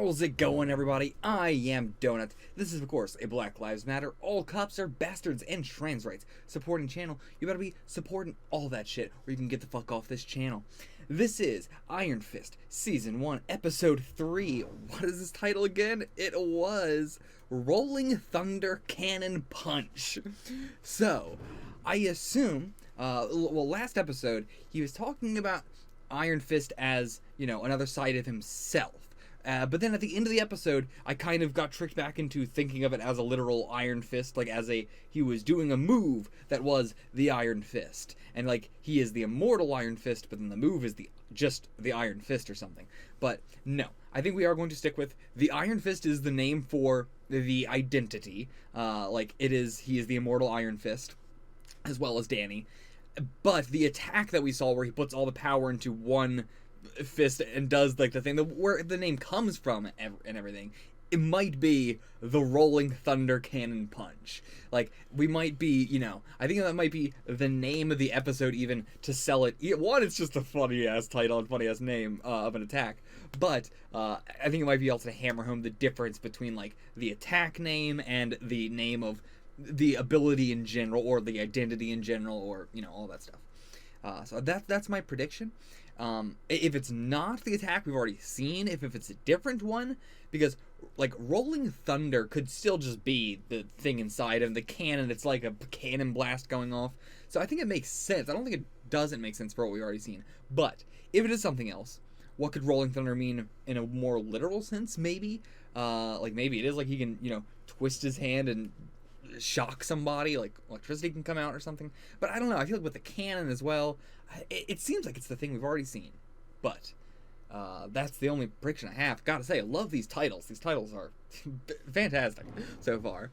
How's it going, everybody? I am Donut. This is, of course, a Black Lives Matter, all cops are bastards, and trans rights supporting channel. You better be supporting all that shit, or you can get the fuck off this channel. This is Iron Fist, Season 1, Episode 3. What is this title again? It was Rolling Thunder Cannon Punch. So, I assume, last episode, he was talking about Iron Fist as, another side of himself. But then at the end of the episode, I kind of got tricked back into thinking of it as a literal Iron Fist, he was doing a move that was the Iron Fist. And, he is the immortal Iron Fist, but then the move is just the Iron Fist or something. But, no. I think we are going to stick with the Iron Fist is the name for the identity. He is the immortal Iron Fist, as well as Danny. But the attack that we saw where he puts all the power into one fist and does the thing where the name comes from and everything, it might be the Rolling Thunder Cannon Punch. We might be, I think that might be the name of the episode even to sell it. One, it's just a funny ass title and funny ass name of an attack, but I think it might be also to hammer home the difference between the attack name and the name of the ability in general, or the identity in general, or all that stuff. So that's my prediction. If it's not the attack we've already seen, if it's a different one, because Rolling Thunder could still just be the thing inside of the cannon. It's like a cannon blast going off. So I think it makes sense. I don't think it doesn't make sense for what we've already seen. But if it is something else, what could Rolling Thunder mean in a more literal sense? Maybe, maybe it is he can twist his hand and shock somebody, electricity can come out or something. But I don't know, I feel with the cannon as well, it seems like it's the thing we've already seen. But that's the only prediction I have. Gotta say, I love these titles. These titles are fantastic so far.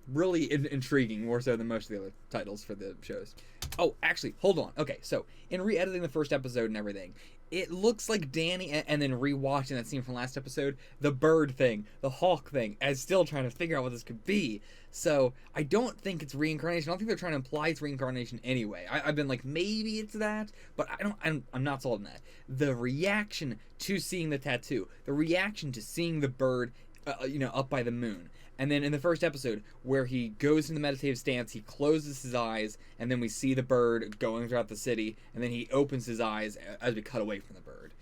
Really intriguing, more so than most of the other titles for the shows. Oh, actually, hold on. Okay, so in re-editing the first episode and everything, it looks like Danny, and then re-watching that scene from last episode, the bird thing, the hawk thing, as still trying to figure out what this could be. So I don't think it's reincarnation. I don't think they're trying to imply it's reincarnation anyway. I've been maybe it's that, but I'm not sold on that. The reaction to seeing the tattoo, the reaction to seeing the bird, up by the moon. And then in the first episode, where he goes into meditative stance, he closes his eyes, and then we see the bird going throughout the city, and then he opens his eyes as we cut away from the bird.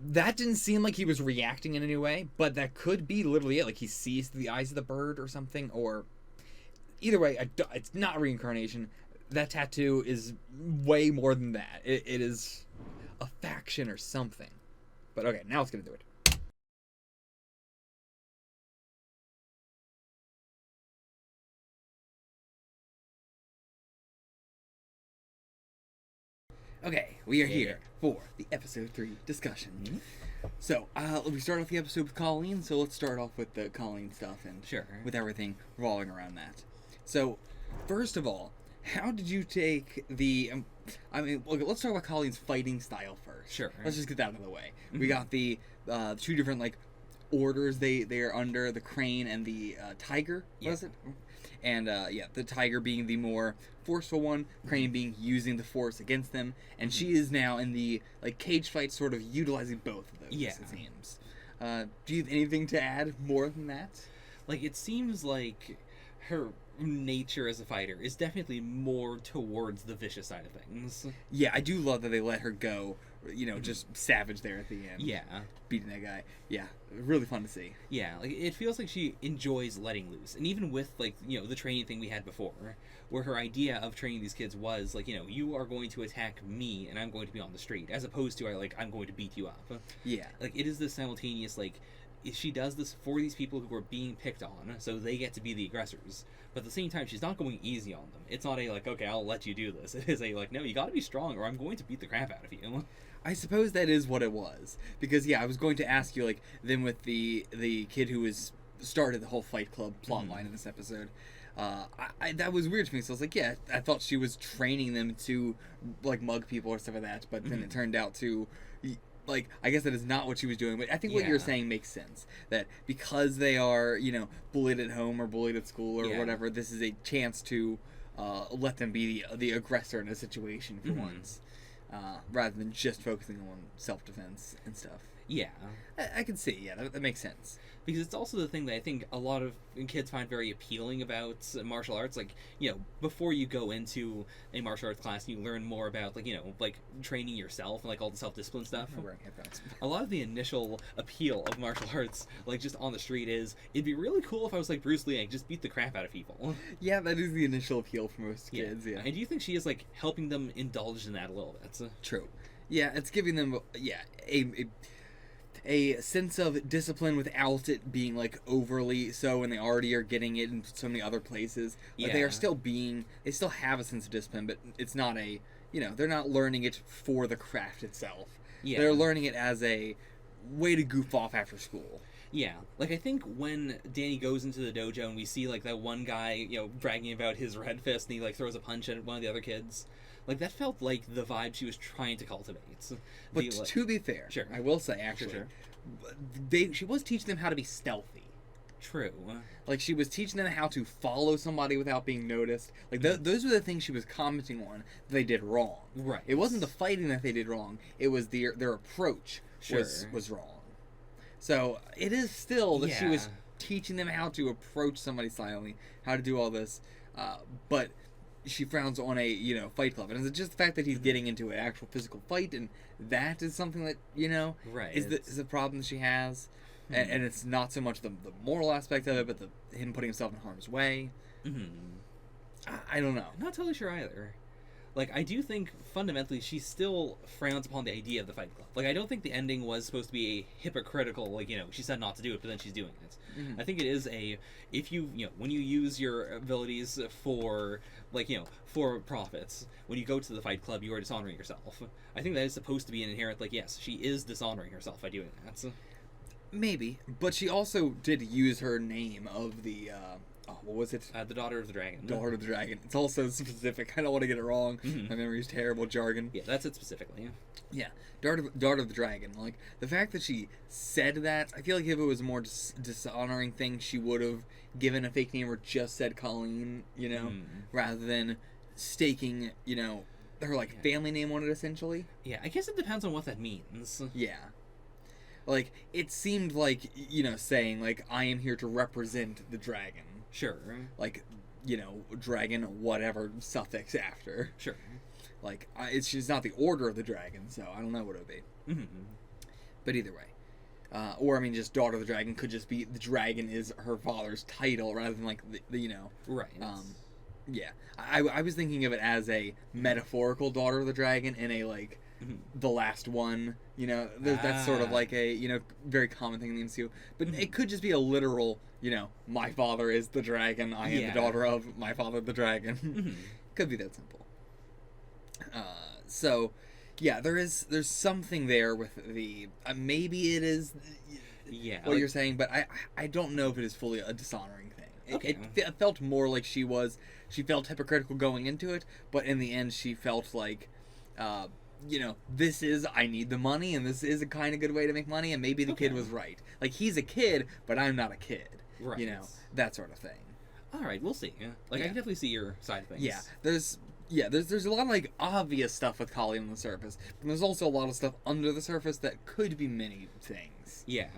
That didn't seem like he was reacting in any way, but that could be literally it. He sees the eyes of the bird or something, or... Either way, it's not reincarnation. That tattoo is way more than that. It is a faction or something. But okay, now let's get into it. Okay, we are here for the episode 3 discussion. Mm-hmm. So, we start off the episode with Colleen, so let's start off with the Colleen stuff and with everything revolving around that. So, first of all, how did you take the... let's talk about Colleen's fighting style first. Sure. Let's just get that out of the way. Mm-hmm. We got the two different, orders they are under, the Crane and the Tiger, was it? And, the Tiger being the more forceful one, Crane being using the force against them, and she is now in the, cage fight, sort of utilizing both of those, it seems. Do you have anything to add more than that? It seems like her nature as a fighter is definitely more towards the vicious side of things. Yeah, I do love that they let her go, just savage there at the end. Yeah. Beating that guy. Yeah, really fun to see. Yeah, it feels like she enjoys letting loose. And even with, the training thing we had before, where her idea of training these kids was, you are going to attack me and I'm going to be on the street, as opposed to, I'm going to beat you up. Yeah. It is this simultaneous, she does this for these people who are being picked on, so they get to be the aggressors. But at the same time, she's not going easy on them. It's not okay, I'll let you do this. It is no, you gotta be strong or I'm going to beat the crap out of you. I suppose that is what it was. Because, I was going to ask you, then with the kid who started the whole Fight Club plotline in this episode, that was weird to me. So I was I thought she was training them to, mug people or stuff like that. But then it turned out to... I guess that is not what she was doing, but I think what you're saying makes sense. That because they are, bullied at home or bullied at school or whatever, this is a chance to let them be the aggressor in a situation for once, rather than just focusing on self-defense and stuff. Yeah. I can see. Yeah, that makes sense. Because it's also the thing that I think a lot of kids find very appealing about martial arts. Like, before you go into a martial arts class, you learn more about, like training yourself and, like, all the self-discipline stuff. I'm wearing headphones. A lot of the initial appeal of martial arts, like, just on the street is, it'd be really cool if I was like Bruce Lee and just beat the crap out of people. Yeah, that is the initial appeal for most kids, yeah. And do you think she is, like, helping them indulge in that a little bit? True. Yeah, it's giving them, a sense of discipline without it being, like, overly so, and they already are getting it in so many other places. Like, they are still they still have a sense of discipline, but it's not they're not learning it for the craft itself. Yeah. They're learning it as a way to goof off after school. Yeah, like, I think when Danny goes into the dojo and we see, like, that one guy, bragging about his red fist, and he, like, throws a punch at one of the other kids, like, that felt like the vibe she was trying to cultivate. But to be fair, sure. I will say, actually, sure. She was teaching them how to be stealthy. True. Like, she was teaching them how to follow somebody without being noticed. Like, those were the things she was commenting on that they did wrong. Right. It wasn't the fighting that they did wrong. It was their approach was wrong. So, it is still that she was teaching them how to approach somebody silently, how to do all this, but she frowns on a, fight club. And it's just the fact that he's getting into an actual physical fight, and that is something that, right. is the problem that she has. And it's not so much the moral aspect of it, but him putting himself in harm's way. I don't know. I'm not totally sure either. Like, I do think, fundamentally, she still frowns upon the idea of the Fight Club. Like, I don't think the ending was supposed to be a hypocritical, like, she said not to do it, but then she's doing it. I think it is if you, when you use your abilities for, like, for profits, when you go to the Fight Club, you are dishonoring yourself. I think that is supposed to be an inherent, like, yes, she is dishonoring herself by doing that. Maybe, but she also did use her name of the, what was it? The Daughter of the Dragon. Daughter of the Dragon. It's also specific. I don't want to get it wrong. My memory's terrible. Jargon. Yeah, that's it specifically. Yeah. Daughter of the Dragon. Like, the fact that she said that, I feel like if it was a more dishonoring thing, she would have given a fake name or just said Colleen, rather than staking, her, like, family name on it, essentially. Yeah, I guess it depends on what that means. Yeah. Like, it seemed like, saying, like, I am here to represent the dragon. Sure. Like, dragon, whatever suffix after. Sure. Like, she's not the order of the dragon, so I don't know what it would be. But either way. Or, I mean, just Daughter of the Dragon could just be the dragon is her father's title rather than, like, the Right. Yeah. I was thinking of it as a metaphorical Daughter of the Dragon and a, like, the last one, that's sort of like a, very common thing in the MCU. But it could just be a literal, my father is the dragon, I am the daughter of my father the dragon. Could be that simple. So, yeah, there's something there with the, maybe it is what you're saying, but I don't know if it is fully a dishonoring thing. Okay. It felt more like she felt hypocritical going into it, but in the end she felt like, I need the money, and this is a kind of good way to make money, and maybe the kid was right. Like, he's a kid, but I'm not a kid. Right. That sort of thing. All right, we'll see. Like, I can definitely see your side of things. Yeah, there's a lot of, like, obvious stuff with Colleen on the surface, but there's also a lot of stuff under the surface that could be many things. Yeah.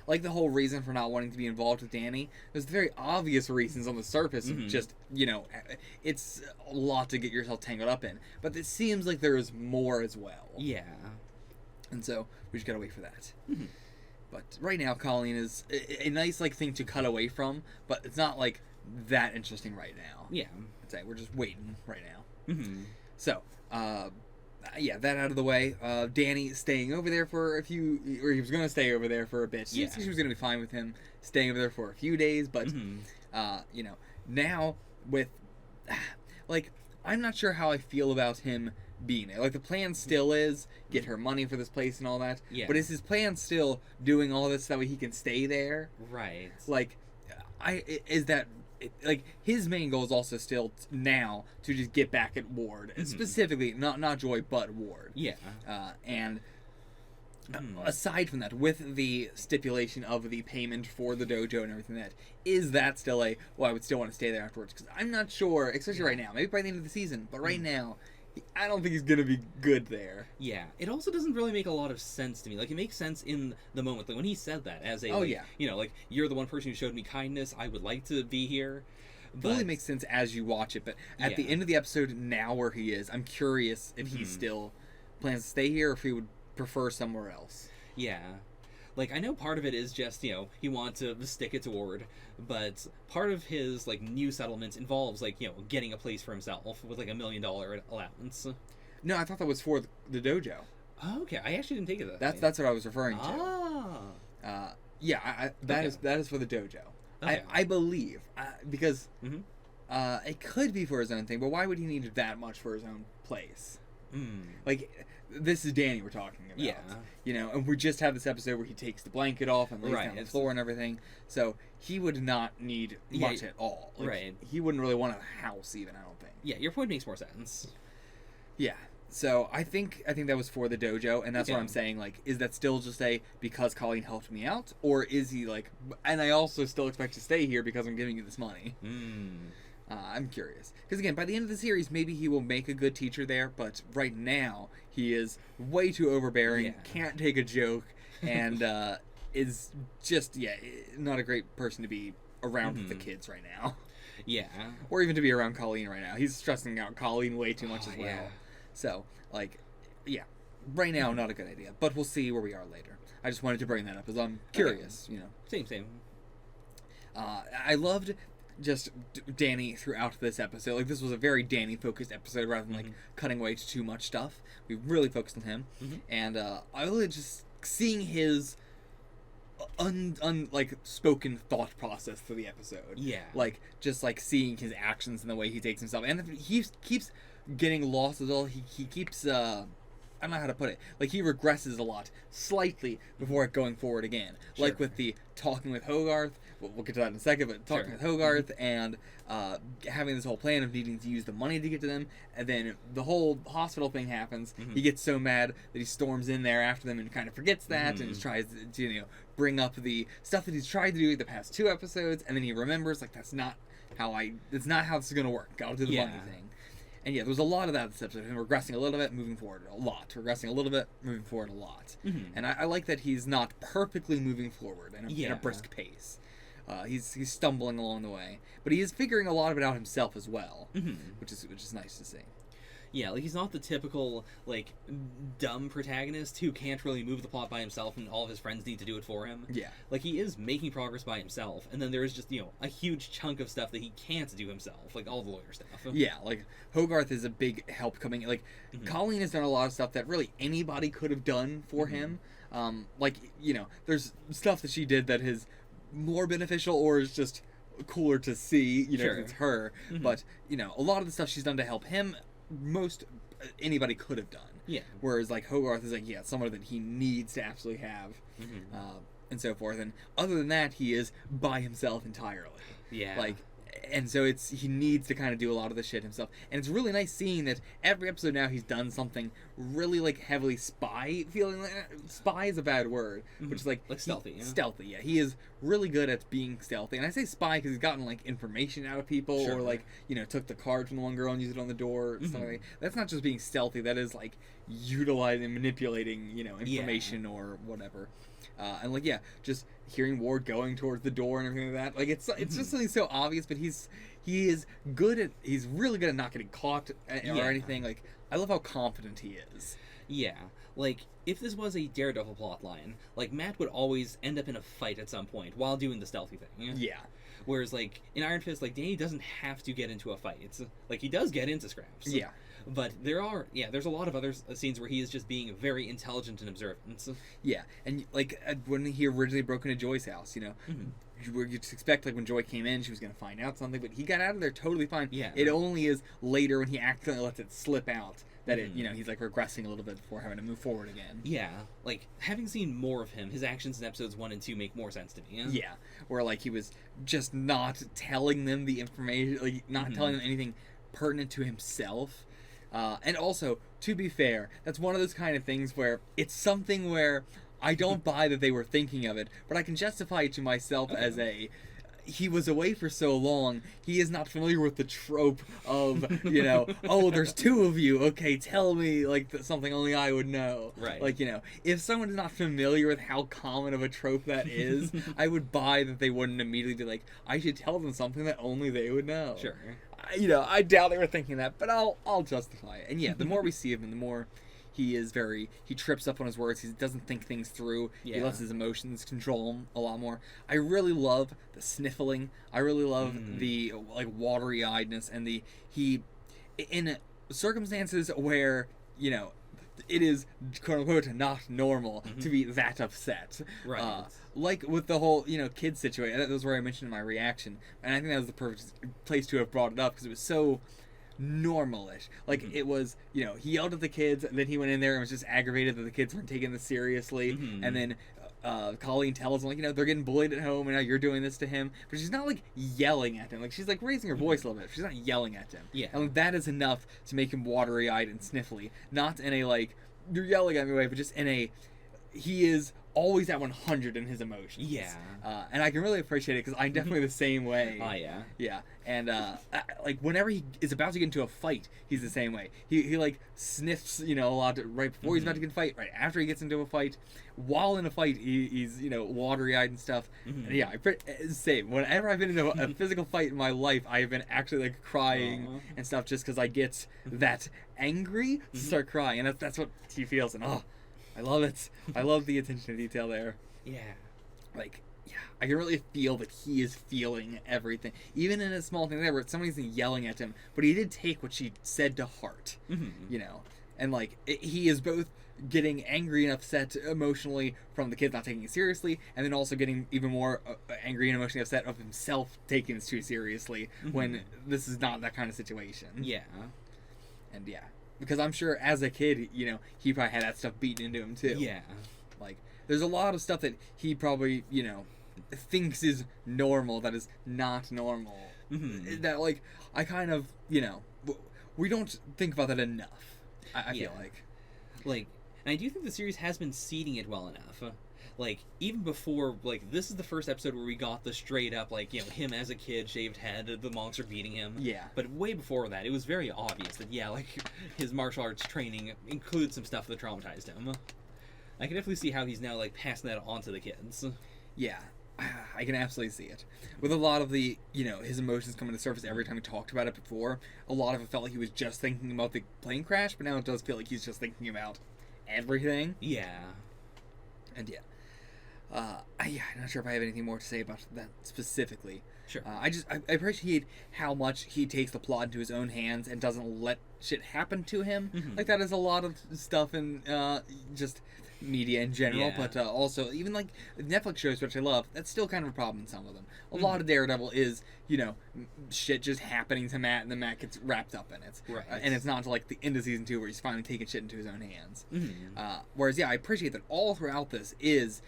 Like the whole reason for not wanting to be involved with Danny. There's very obvious reasons on the surface of just, it's a lot to get yourself tangled up in. But it seems like there is more as well. Yeah. And so, we just gotta wait for that. But right now, Colleen is a nice, like, thing to cut away from, but it's not, like, that interesting right now. Yeah. I'd say we're just waiting right now. So, that out of the way. Danny staying over there for a few, or he was going to stay over there for a bit. She was going to be fine with him staying over there for a few days, but, now with, like, I'm not sure how I feel about him being there. Like, the plan still is get her money for this place and all that. Yeah. But is his plan still doing all this so that way he can stay there? Right. Like, like, his main goal is also still now to just get back at Ward. Specifically, not Joy, but Ward. Yeah. And aside from that, with the stipulation of the payment for the dojo and everything is that still I would still want to stay there afterwards? Because I'm not sure, especially right now, maybe by the end of the season, but right now, I don't think he's gonna be good there. Yeah, it also doesn't really make a lot of sense to me. Like, it makes sense in the moment, like when he said that as a, Oh, like, yeah. you know, like, you're the one person who showed me kindness. I would like to be here. But Fully makes sense as you watch it, but at the Yeah. end of the episode, now where he is, I'm curious if he Mhm. still plans to stay here or if he would prefer somewhere else. yeah, like I know part of it is just he wants to stick it to Ward, but part of his like new settlement involves like getting a place for himself with like $1 million allowance. No, I thought that was for the dojo. Oh, okay, I actually didn't take it that way. That's what I was referring to. Ah, Yeah, Okay. that is for the dojo. okay. I believe because Mhm. it could be for his own thing, but why would he need that much for his own place? Like, this is Danny we're talking about. Yeah. And we just had this episode where he takes the blanket off and lays Right, down the it's- floor and everything. So he would not need Yeah, much at all. Like, right. He wouldn't really want a house even, I don't think. Yeah, your point makes more sense. Yeah. So I think that was for the dojo, and that's what Okay. I'm saying. Like, is that still just because Colleen helped me out, or is he like? And I also still expect to stay here because I'm giving you this money. I'm curious because again, by the end of the series, maybe he will make a good teacher there, but right now he is way too overbearing, Yeah. can't take a joke, and is just not a great person to be around with the Mhm. kids right now, Yeah. or even to be around Colleen right now. He's stressing out Colleen way too much Oh, as well. yeah. So, like, yeah, right now, not a good idea. But we'll see where we are later. I just wanted to bring that up as I'm curious, Same. I loved just Danny throughout this episode. Like, this was a very Danny-focused episode rather than, like, Mhm. cutting away to too much stuff. We really focused on him. Mhm. And I really just seeing his like, spoken thought process through the episode. Yeah. Like, just, like, seeing his actions and the way he takes himself. And he keeps getting lost as well. He keeps, I don't know how to put it. Like, he regresses a lot, slightly, before going forward again. Like, Sure. with the talking with Hogarth. We'll get to that in a second, but talking Sure. with Hogarth and having this whole plan of needing to use the money to get to them. And then the whole hospital thing happens. Mhm. He gets so mad that he storms in there after them and kind of forgets that and Mhm. just tries to, bring up the stuff that he's tried to do the past 2 episodes. And then he remembers, like, that's not how this is going to work. Gotta do the money Yeah. thing. And yeah, there was a lot of that this episode. Him regressing a little bit, moving forward a lot. Regressing a little bit, moving forward a lot. Mhm. And I like that he's not perfectly moving forward in a Yeah. brisk pace. He's stumbling along the way, but he is figuring a lot of it out himself as well, Mhm. which is nice to see. Yeah, like he's not the typical like dumb protagonist who can't really move the plot by himself and all of his friends need to do it for him. Yeah, Like he is making progress by himself, and then there is just a huge chunk of stuff that he can't do himself, like all the lawyer stuff. yeah. Like Hogarth is a big help coming. Like Mhm. Colleen has done a lot of stuff that really anybody could have done for Mhm. him. Like there's stuff that she did that is more beneficial or is just cooler to see. Sure. It's her. Mhm. But a lot of the stuff she's done to help him, most anybody could have done. Yeah. Whereas like Hogarth is like someone that he needs to absolutely have, Mhm. and so forth. And other than that, he is by himself entirely. Yeah. Like, and so he needs to kind of do a lot of the shit himself. And it's really nice seeing that every episode now he's done something really like heavily spy feeling. Spy is a bad word, which is like stealthy. Yeah. Stealthy, yeah. He is really good at being stealthy. And I say spy because he's gotten like information out of people, Sure. or like took the card from the one girl and used it on the door. Stuff Mhm. like that. That's not just being stealthy. That is like utilizing, manipulating, information or whatever. And like just hearing Ward going towards the door and everything like that. Like it's just something so obvious, but he's really good at not getting caught or Yeah. anything. Like I love how confident he is. Yeah, like if this was a Daredevil plotline, like Matt would always end up in a fight at some point while doing the stealthy thing. Yeah. Whereas like in Iron Fist, like Danny doesn't have to get into a fight. It's like he does get into scraps. Yeah. But there's a lot of other scenes where he is just being very intelligent and observant. Yeah. And like when he originally broke into Joy's house, Mhm. you'd expect like when Joy came in, she was gonna find out something, but he got out of there totally fine. Yeah. It only is later when he accidentally lets it slip out that Mhm. he's like regressing a little bit before having to move forward again. Yeah, like having seen more of him, his actions in episodes 1 and 2 make more sense to me. Yeah, where like he was just not telling them the information, like not Mhm. telling them anything pertinent to himself. And also, to be fair, that's one of those kind of things where it's something where I don't buy that they were thinking of it, but I can justify it to myself Okay. as he was away for so long, he is not familiar with the trope of, you know, oh, there's two of you, okay, tell me, like, something only I would know. Right. Like, you know, if someone is not familiar with how common of a trope that is, I would buy that they wouldn't immediately be like, I should tell them something that only they would know. Sure. You know, I doubt they were thinking that, but I'll justify it. And yeah, the more we see him, and the more he trips up on his words. He doesn't think things through. Yeah. He lets his emotions control him a lot more. I really love the sniffling. I really love the like watery eyedness and in circumstances where, you know, it is quote unquote not normal to be that upset. Right. Like with the whole, you know, kid situation. That was where I mentioned in my reaction, and I think that was the perfect place to have brought it up because it was so normalish. Like it was, you know, he yelled at the kids, and then he went in there and was just aggravated that the kids weren't taking this seriously, and then Colleen tells him, like, you know, they're getting bullied at home and now you're doing this to him, but she's not like yelling at him. Like, she's like raising her voice a little bit. She's not yelling at him. Yeah. And that is enough to make him watery eyed and sniffly. Not in a like, you're yelling at me way, but just in a, he is always at 100 in his emotions. Yeah. And I can really appreciate it because I'm definitely the same way. Oh, yeah. Yeah. And like whenever he is about to get into a fight, he's the same way. He like sniffs, you know, a lot right before he's about to get in a fight, right after he gets into a fight, while in a fight he's, you know, watery eyed and stuff. And yeah, same. Whenever I've been in a physical fight in my life, I have been actually like crying and stuff just because I get that angry to start crying, and that's what he feels. And I love it. I love the attention to detail there. Yeah. Like, yeah, I can really feel that he is feeling everything. Even in a small thing there where somebody's yelling at him, but he did take what she said to heart, you know? And, like, he is both getting angry and upset emotionally from the kids not taking it seriously, and then also getting even more angry and emotionally upset of himself taking this too seriously when this is not that kind of situation. Yeah. And, yeah. Because I'm sure as a kid, you know, he probably had that stuff beaten into him too. Yeah. Like, there's a lot of stuff that he probably, you know, thinks is normal that is not normal. That, like, I kind of, you know, we don't think about that enough, I feel like. Like, and I do think the series has been seeding it well enough. Like, even before, like, this is the first episode where we got the straight up, like, you know, him as a kid, shaved head, the monster beating him. Yeah. But way before that, it was very obvious that, yeah, like, his martial arts training includes some stuff that traumatized him. I can definitely see how he's now, like, passing that on to the kids. Yeah. I can absolutely see it. With a lot of the, you know, his emotions coming to surface every time he talked about it before, a lot of it felt like he was just thinking about the plane crash, but now it does feel like he's just thinking about everything. Yeah. And yeah. I'm not sure if I have anything more to say about that specifically. Sure. I appreciate how much he takes the plot into his own hands and doesn't let shit happen to him. Like, that is a lot of stuff in just media in general, Yeah. but also even like Netflix shows, which I love, that's still kind of a problem in some of them. A lot of Daredevil is, you know, shit just happening to Matt, and then Matt gets wrapped up in it. Right. And it's not until like the end of season 2 where he's finally taking shit into his own hands. Whereas, yeah, I appreciate that all throughout this is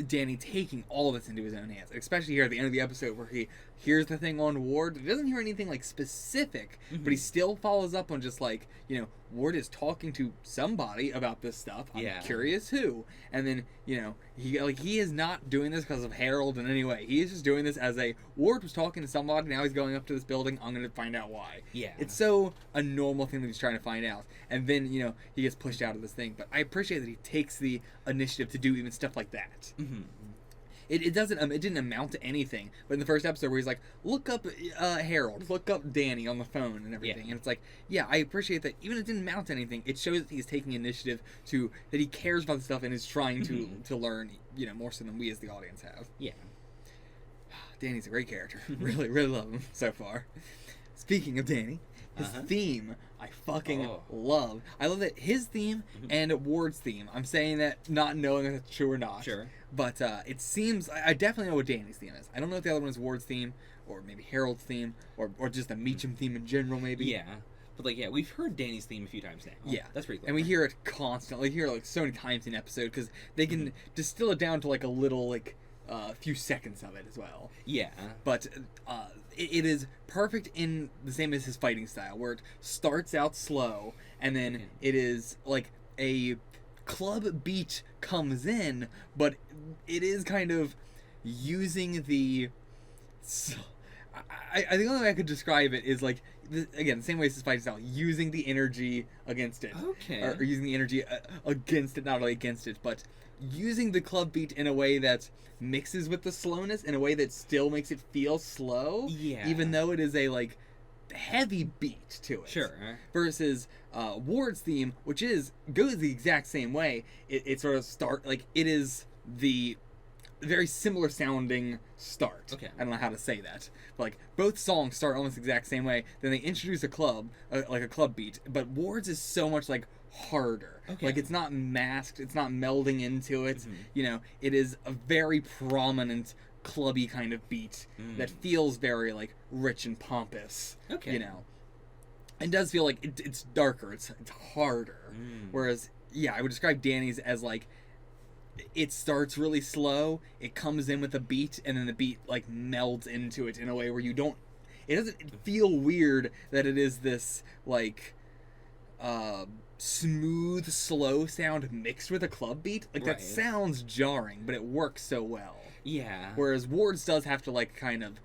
Danny taking all of this into his own hands, especially here at the end of the episode where he hears the thing on Ward. He doesn't hear anything like specific, but he still follows up on just like, you know, Ward is talking to somebody about this stuff. I'm curious who. And then, you know, he is not doing this because of Harold in any way. He is just doing this as a Ward was talking to somebody, now he's going up to this building, I'm going to find out why. Yeah. It's so a normal thing that he's trying to find out. And then, you know, he gets pushed out of this thing. But I appreciate that he takes the initiative to do even stuff like that. It didn't amount to anything. But in the first episode where he's like, look up Harold, look up Danny on the phone and everything. And it's like, yeah, I appreciate that even if it didn't amount to anything, it shows that he's taking initiative that he cares about the stuff and is trying to learn, you know, more so than we as the audience have. Yeah. Danny's a great character. Really, really love him so far. Speaking of Danny, his theme, I fucking love. I love that his theme and Ward's theme. I'm saying that not knowing if that's true or not. Sure. But it seems, I definitely know what Danny's theme is. I don't know if the other one is Ward's theme, or maybe Harold's theme, or just the Meacham theme in general, maybe. Yeah. But, like, yeah, we've heard Danny's theme a few times now. Yeah. That's pretty cool. And we hear it constantly. We hear it, like, so many times in an episode, because they can distill it down to, like, a little, like, few seconds of it as well. Yeah. But it is perfect in the same as his fighting style, where it starts out slow, and then it is, like, a club beat comes in, but it is kind of using the So, I think the only way I could describe it is like, again, the same way as Spidey style, using the energy against it. Okay. Or using the energy against it, not only against it, but using the club beat in a way that mixes with the slowness in a way that still makes it feel slow. Yeah. Even though it is a, like, heavy beat to it. Sure. Versus Ward's theme, which goes the exact same way. It sort of it is the very similar sounding start. Okay. I don't know how to say that. But, like, both songs start almost the exact same way. Then they introduce a club, like a club beat. But Ward's is so much, like, harder. Okay. Like, it's not masked. It's not melding into it. Mhm. You know, it is a very prominent clubby kind of beat that feels very, like, rich and pompous. Okay. You know. It does feel like it's darker. It's harder. Whereas, yeah, I would describe Danny's as, like, it starts really slow, it comes in with a beat, and then the beat, like, melds into it in a way where you don't... It doesn't feel weird that it is this, like, smooth, slow sound mixed with a club beat. Like, Right. that sounds jarring, but it works so well. Yeah. Whereas Ward's does have to, like, kind of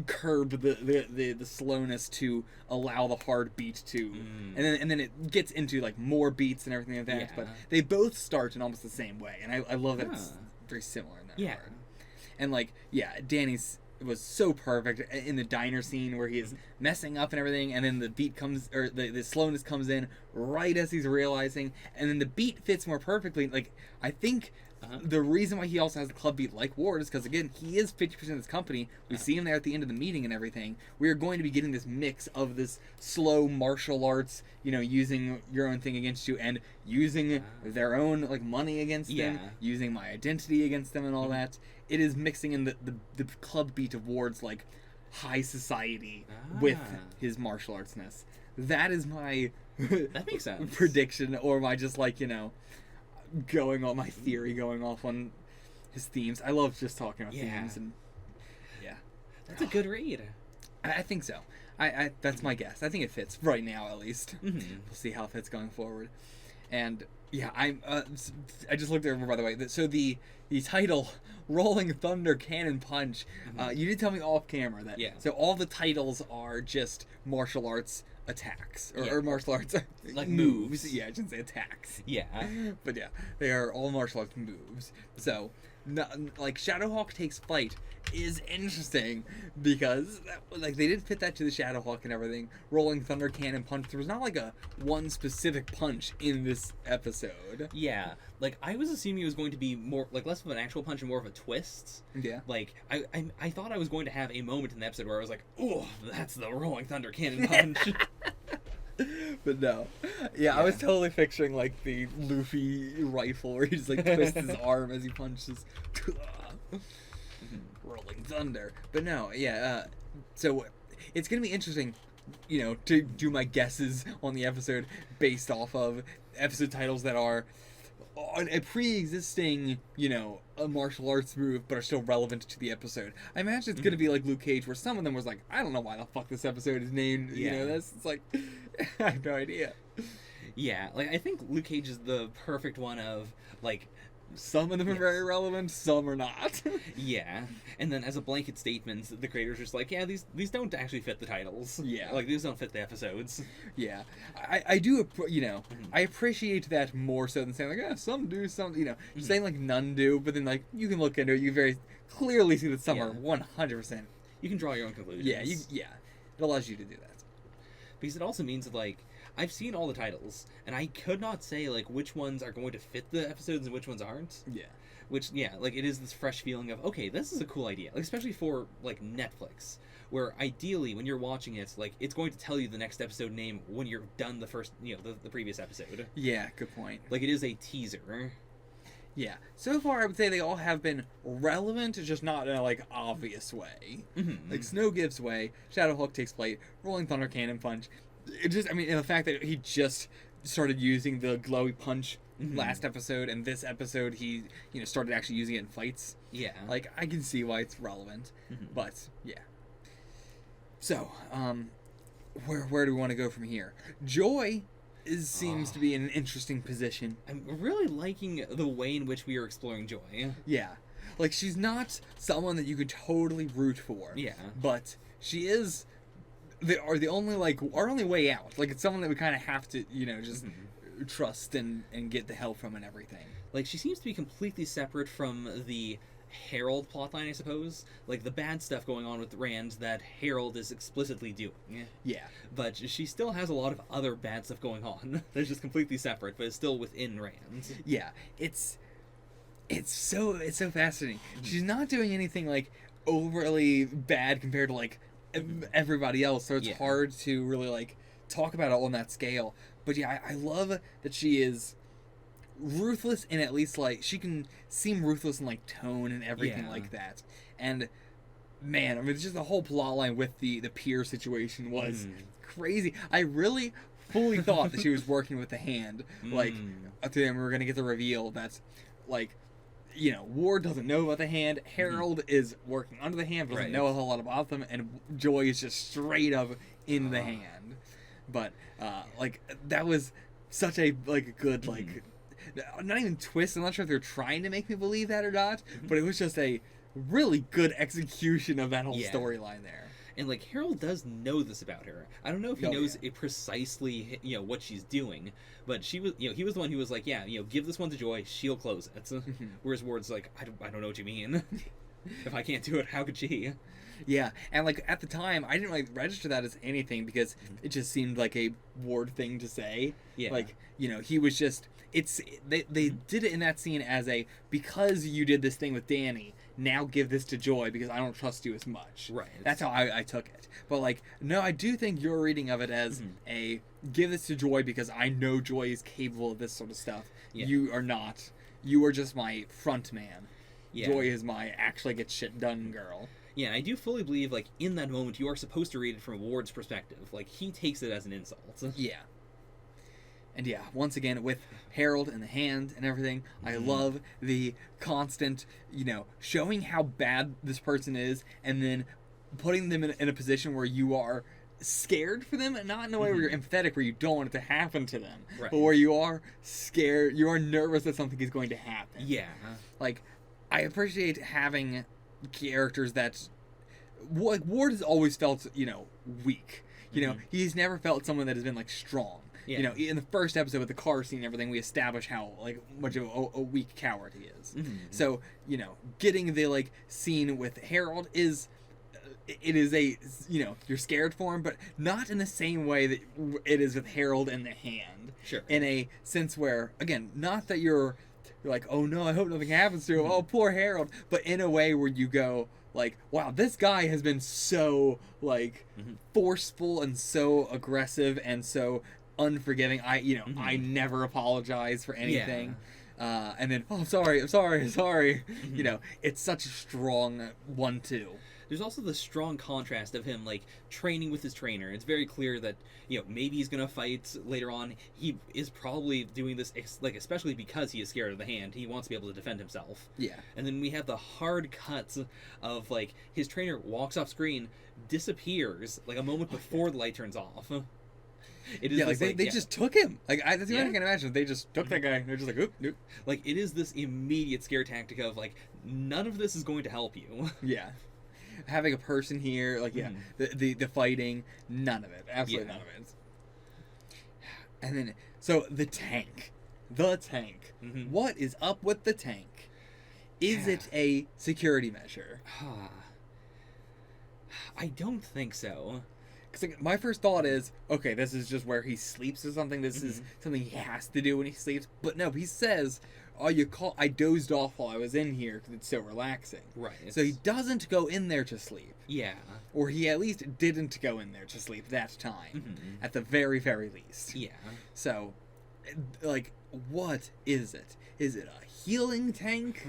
curb the slowness to allow the hard beat to and then it gets into, like, more beats and everything like that. Yeah. But they both start in almost the same way, and I love that it's Huh. very similar in that Yeah. regard. And, like, yeah, Danny's was so perfect in the diner scene where he is messing up and everything, and then the beat comes, or the slowness comes in right as he's realizing, and then the beat fits more perfectly. Like, I think the reason why he also has the club beat like Ward is because, again, he is 50% of this company. We see him there at the end of the meeting and everything. We are going to be getting this mix of this slow martial arts, you know, using your own thing against you and using their own, like, money against them, using my identity against them and all that. It is mixing in the club beat of Ward's, like, high society with his martial artsness. That is my That makes sense. prediction, or my just, like, you know, going off on his themes. I love just talking about themes, and yeah, That's a good read. I think so. I that's my guess. I think it fits right now, at least. Mm-hmm. We'll see how it fits going forward. And yeah, I just looked over, by the way. So the title, Rolling Thunder Cannon Punch. You did tell me off camera that. Yeah. So all the titles are just martial arts attacks or martial arts Like moves. moves. Yeah, I shouldn't say attacks. Yeah. But yeah, they are all martial arts moves. So, like, Shadowhawk takes flight is interesting because, like, they did fit that to the Shadowhawk and everything. Rolling Thunder Cannon Punch. There was not, like, a one specific punch in this episode. Yeah. Like, I was assuming it was going to be more, like, less of an actual punch and more of a twist. Yeah. Like, I thought I was going to have a moment in the episode where I was like, oh, that's the Rolling Thunder Cannon Punch. But no. Yeah, I was totally picturing, like, the Luffy rifle where he just, like, twists his arm as he punches. Rolling Thunder. But no, yeah, so it's gonna be interesting, you know, to do my guesses on the episode based off of episode titles that are on a pre-existing, you know, a martial arts move, but are still relevant to the episode. I imagine it's gonna be like Luke Cage, where some of them was like, I don't know why the fuck this episode is named, you know, this. It's like, I have no idea. Yeah, like, I think Luke Cage is the perfect one of, like, some of them are very relevant, some are not. yeah, and then as a blanket statement, the creators are just like, yeah, these don't actually fit the titles. Yeah. Like, these don't fit the episodes. Yeah, I do, you know, I appreciate that more so than saying, like, some do, some, you know, saying, like, none do, but then, like, you can look into it, you very clearly see that some are 100%. You can draw your own conclusions. Yeah, it allows you to do that. Because it also means that, like, I've seen all the titles, and I could not say, like, which ones are going to fit the episodes and which ones aren't. Yeah. Which, yeah, like, it is this fresh feeling of, okay, this is a cool idea. Like, especially for, like, Netflix, where ideally, when you're watching it, like, it's going to tell you the next episode name when you're done the first, you know, the previous episode. Yeah, good point. Like, it is a teaser. Yeah. So far, I would say they all have been relevant, just not in a, like, obvious way. Like, Snow gives way, Shadowhawk takes flight, Rolling Thunder Cannon Punch. It just, I mean, and the fact that he just started using the glowy punch last episode, and this episode he, you know, started actually using it in fights. Yeah. Like, I can see why it's relevant, but yeah. So, where do we want to go from here? Joy seems to be in an interesting position. I'm really liking the way in which we are exploring Joy. Yeah. Like, she's not someone that you could totally root for. Yeah. But she is the only, like, our only way out. Like, it's someone that we kind of have to, you know, just trust and get the help from and everything. Like, she seems to be completely separate from the Harold plotline, I suppose. Like, the bad stuff going on with Rand that Harold is explicitly doing. Yeah. But she still has a lot of other bad stuff going on. That's just completely separate, but it's still within Rand. Yeah. It's so fascinating. She's not doing anything, like, overly bad compared to, like, everybody else, so it's hard to really, like, talk about it on that scale. But yeah, I love that she is ruthless, and at least, like, she can seem ruthless in, like, tone and everything like that. And man, I mean, it's just the whole plot line with the Pier situation was crazy. I really fully thought that she was working with the Hand. Like, then we were gonna get the reveal that's, like, you know, Ward doesn't know about the Hand. Harold is working under the Hand, but doesn't know a whole lot about them, and Joy is just straight up in the Hand. But like, that was such a, like, good, like, not even twist. I'm not sure if they're trying to make me believe that or not, but it was just a really good execution of that whole storyline there. And, like, Harold does know this about her. I don't know if he knows it precisely, you know, what she's doing, but she was, you know, he was the one who was like, yeah, you know, give this one to Joy, she'll close it. Whereas Ward's like, I don't know what you mean. If I can't do it, how could she? Yeah, and, like, at the time, I didn't, like, register that as anything because it just seemed like a Ward thing to say. Yeah. Like, you know, he was just, they did it in that scene as a, because you did this thing with Danny, now give this to Joy because I don't trust you as much. Right. That's how I took it. But, like, no, I do think your reading of it as a, give this to Joy because I know Joy is capable of this sort of stuff. Yeah. You are not. You are just my front man. Yeah. Joy is my actually get shit done girl. Yeah, I do fully believe, like, in that moment, you are supposed to read it from Ward's perspective. Like, he takes it as an insult. Yeah. And yeah, once again, with Harold and the Hand and everything, I love the constant, you know, showing how bad this person is, and then putting them in a position where you are scared for them, and not in a way where you're empathetic, where you don't want it to happen to them, but where you are scared, you are nervous that something is going to happen. Yeah. Like, I appreciate having characters that, like, Ward has always felt, you know, weak. You know, he's never felt someone that has been, like, strong. Yeah. You know, in the first episode with the car scene and everything, we establish how, like, much of a weak coward he is. So, you know, getting the, like, scene with Harold is, it is a, you know, you're scared for him, but not in the same way that it is with Harold and the Hand. Sure. In a sense where, again, not that you're like, oh no, I hope nothing happens to him, oh poor Harold, but in a way where you go, like, wow, this guy has been so, like, forceful and so aggressive and so unforgiving. I never apologize for anything. Yeah. And then, oh, I'm sorry. You know, it's such a strong 1-2. There's also the strong contrast of him, like, training with his trainer. It's very clear that, you know, maybe he's gonna fight later on. He is probably doing this, like, especially because he is scared of the Hand. He wants to be able to defend himself. Yeah. And then we have the hard cuts of, like, his trainer walks off screen, disappears, like, a moment before the light turns off. It is like they just took him. Like, that's what I can imagine. They just took that guy. They're just like, oop, nope. Like, it is this immediate scare tactic of, like, none of this is going to help you. Yeah. Having a person here, like, the fighting, none of it. Absolutely none of it. And then, so, the tank. What is up with the tank? Is it a security measure? I don't think so. Because, like, my first thought is, okay, this is just where he sleeps or something. This is something he has to do when he sleeps. But no, he says, I dozed off while I was in here because it's so relaxing. Right. So he doesn't go in there to sleep. Yeah. Or he at least didn't go in there to sleep that time. At the very, very least. Yeah. So, like, what is it? Is it a healing tank?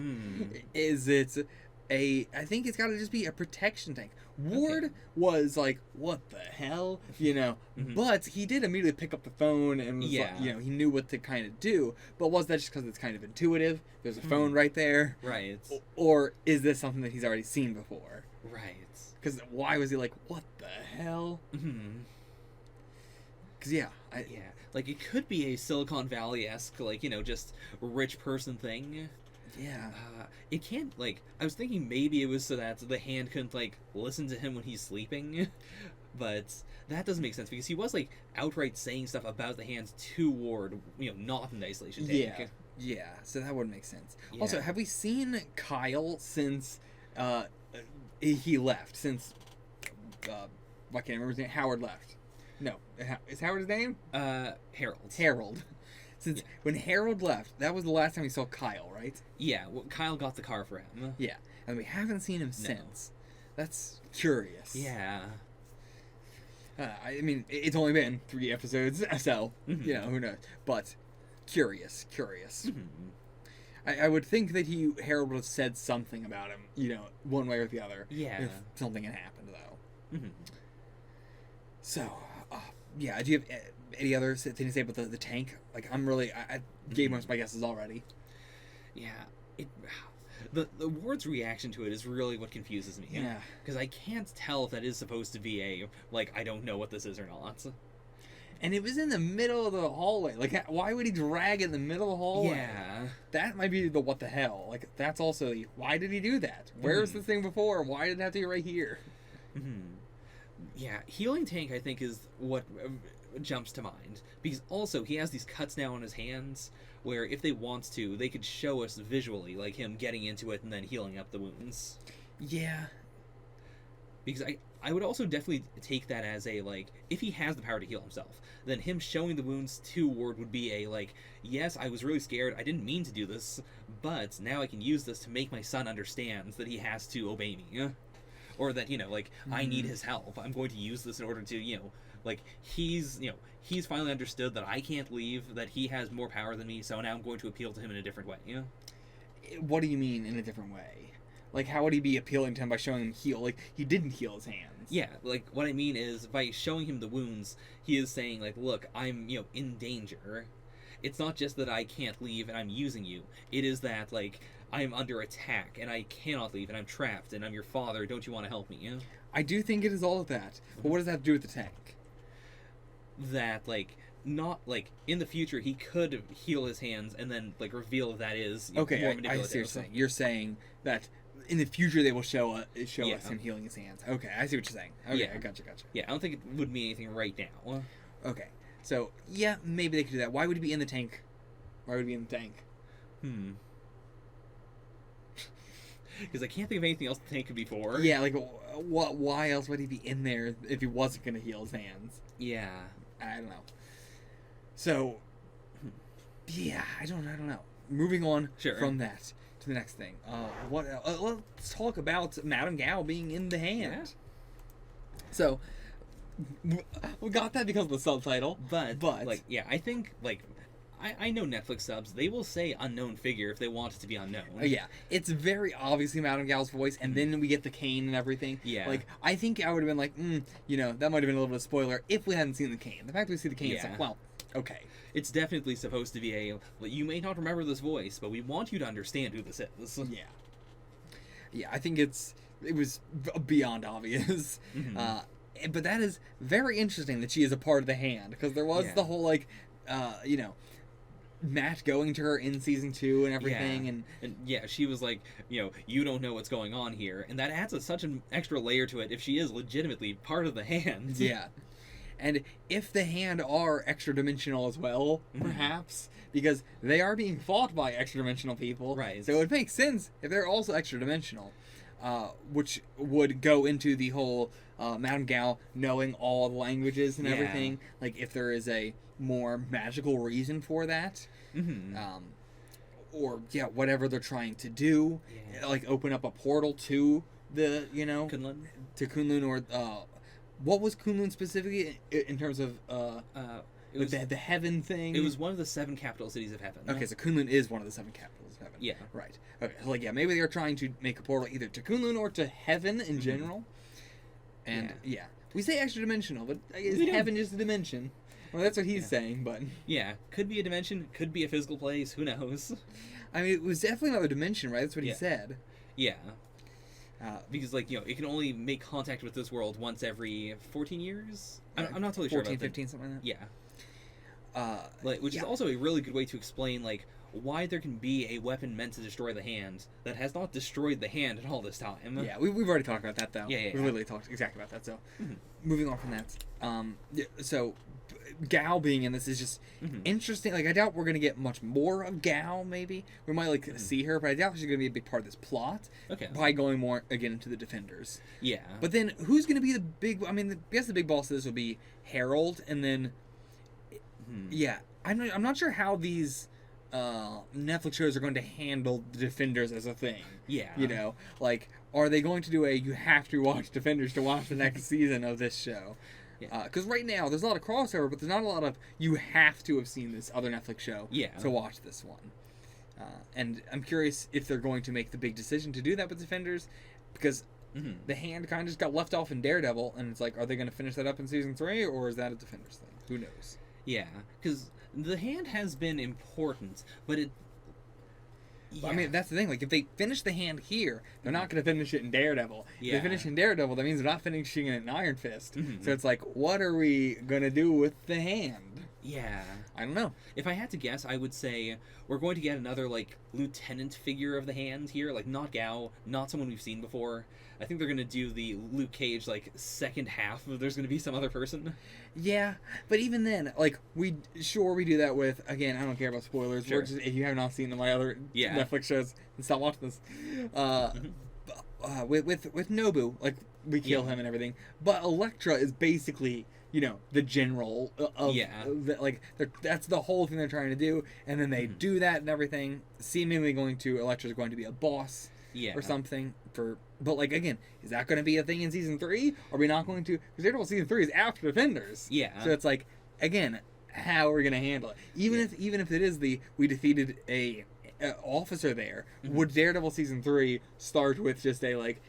Is it I think it's got to just be a protection tank. Ward was like, what the hell? You know, but he did immediately pick up the phone and was like, you know, he knew what to kind of do. But was that just because it's kind of intuitive? There's a phone right there. Right. Or is this something that he's already seen before? Right. Because why was he like, what the hell? Because, like, it could be a Silicon Valley-esque, like, you know, just rich person thing. Yeah. It can't, like, I was thinking maybe it was so that the hand couldn't, like, listen to him when he's sleeping, but that doesn't make sense because he was, like, outright saying stuff about the hands to Ward, not in the isolation tank. Yeah. Yeah, so that wouldn't make sense. Yeah. Also, have we seen Kyle since he left? Since I can't remember his name. Howard left. No, is Howard his name? Harold. Harold. Since when Harold left, that was the last time we saw Kyle, right? Yeah, well, Kyle got the car for him. Yeah, and we haven't seen him since. That's curious. Yeah. I mean, it's only been 3 episodes, so who knows? But curious. I would think that Harold would have said something about him, one way or the other. Yeah. If something had happened, though. Mm-hmm. So, yeah. Do you have any other things to say about the tank? Like, I gave most of my guesses already. Yeah. The Ward's reaction to it is really what confuses me. Yeah. Because I can't tell if that is supposed to be I don't know what this is or not. And it was in the middle of the hallway. Like, why would he drag it in the middle of the hallway? Yeah. That might be the what the hell. Like, that's also why did he do that? Where was this thing before? Why did it have to be right here? Mm-hmm. Yeah, healing tank I think is what jumps to mind. Because also, he has these cuts now on his hands where if they want to, they could show us visually, like him getting into it and then healing up the wounds. Yeah. Because I would also definitely take that as if he has the power to heal himself, then him showing the wounds to Ward would be yes, I was really scared, I didn't mean to do this, but now I can use this to make my son understand that he has to obey me. Or that, I need his help. I'm going to use this in order to, he's finally understood that I can't leave, that he has more power than me, so now I'm going to appeal to him in a different way, What do you mean in a different way? Like, how would he be appealing to him by showing him heal? Like, he didn't heal his hands. Yeah, what I mean is, by showing him the wounds, he is saying, look, I'm, in danger. It's not just that I can't leave and I'm using you. It is that, I'm under attack and I cannot leave and I'm trapped and I'm your father. Don't you want to help me? I do think it is all of that. But what does that have to do with the tank? That, not, in the future, he could heal his hands and then, reveal that is okay, more I see what manipulative. you're saying. You're saying that in the future they will show us him healing his hands. Okay, I see what you're saying. Okay, Yeah. I gotcha. Yeah, I don't think it would mean anything right now. Okay, so, yeah, maybe they could do that. Why would he be in the tank? Because I can't think of anything else the tank could be for. Yeah, why else would he be in there if he wasn't going to heal his hands? Yeah. I don't know. So, yeah, I don't know. Moving on from that to the next thing. Let's talk about Madame Gao being in the hand. Yeah. So, we got that because of the subtitle. But I think, I know Netflix subs, they will say unknown figure if they want it to be unknown. Yeah, it's very obviously Madame Gao's voice, and then we get the cane and everything. Yeah. I think I would have been that might have been a little bit of a spoiler if we hadn't seen the cane. The fact that we see the cane, it's well, okay. It's definitely supposed to be you may not remember this voice, but we want you to understand who this is. Yeah. Yeah, I think it was beyond obvious. Mm-hmm. But that is very interesting that she is a part of the hand, because there was the whole, Matt going to her in season 2 and everything, and she was you don't know what's going on here, and that adds such an extra layer to it if she is legitimately part of the hand. Yeah. And if the hand are extra dimensional as well, perhaps, because they are being fought by extra dimensional people, right? So it makes sense if they're also extra dimensional, which would go into the whole Madame Gao knowing all the languages and everything. Like, if there is a more magical reason for that, or whatever they're trying to do, like open up a portal to the Kunlun, or what was Kunlun specifically in terms of it was the heaven thing? It was one of the 7 capital cities of heaven. Okay, so Kunlun is one of the 7 capitals of heaven. Yeah. Right. Okay, so maybe they're trying to make a portal either to Kunlun or to heaven in general. And we say extra dimensional, but is heaven just a dimension? Well, that's what he's saying, but yeah, could be a dimension, could be a physical place, who knows? I mean, it was definitely another dimension, right? That's what he said. Yeah. Because, it can only make contact with this world once every 14 years? I'm not totally sure about 15, something like that? Yeah. Which is also a really good way to explain, why there can be a weapon meant to destroy the hand that has not destroyed the hand at all this time. Yeah, we've already talked about that, though. Yeah. We literally talked exactly about that, so... Mhm. Moving on from that. Yeah, so, Gao being in this is just Mhm. interesting. Like, I doubt we're going to get much more of Gao, maybe. We might, like, Mhm. see her, but I doubt she's going to be a big part of this plot. Okay. By going more, again, into the Defenders. Yeah. But then, who's going to be the big... I mean, I guess the big boss of this will be Harold, and then... Hmm. Yeah, I'm not sure how these Netflix shows are going to handle the Defenders as a thing. Yeah. You know, like, are they going to do you have to watch Defenders to watch the next season of this show? Yeah. Because right now, there's a lot of crossover, but there's not a lot of you have to have seen this other Netflix show Yeah. to watch this one. And I'm curious if they're going to make the big decision to do that with Defenders, because Mhm. the hand kind of just got left off in Daredevil, and it's like, are they going to finish that up in season 3, or is that a Defenders thing? Who knows? Yeah, because the hand has been important, but it. I mean, that's the thing. Like, if they finish the hand here, they're not going to finish it in Daredevil. If Yeah. they finish in Daredevil, that means they're not finishing it in Iron Fist. Mhm. So it's like, what are we going to do with the hand? Yeah. I don't know. If I had to guess, I would say we're going to get another, like, lieutenant figure of the hand here. Like, not Gao, not someone we've seen before. I think they're going to do the Luke Cage, like, second half. There's going to be some other person. Yeah, but even then, like, we do that with, again, I don't care about spoilers. Sure. If you have not seen my other Yeah. Netflix shows, then stop watching this. With Nobu, like, we kill Yeah. him and everything. But Elektra is basically, you know, the general of Yeah. like, that's the whole thing they're trying to do. And then they Mhm. do that and everything. Seemingly Elektra's going to be a boss Yeah. or something but like, again, is that going to be a thing in season 3? Are we not going to? Because Daredevil season 3 is after Defenders. Yeah. So it's like, again, how are we going to handle it? Even if it is we defeated a officer there, Mhm. would Daredevil season 3 start with just a, like,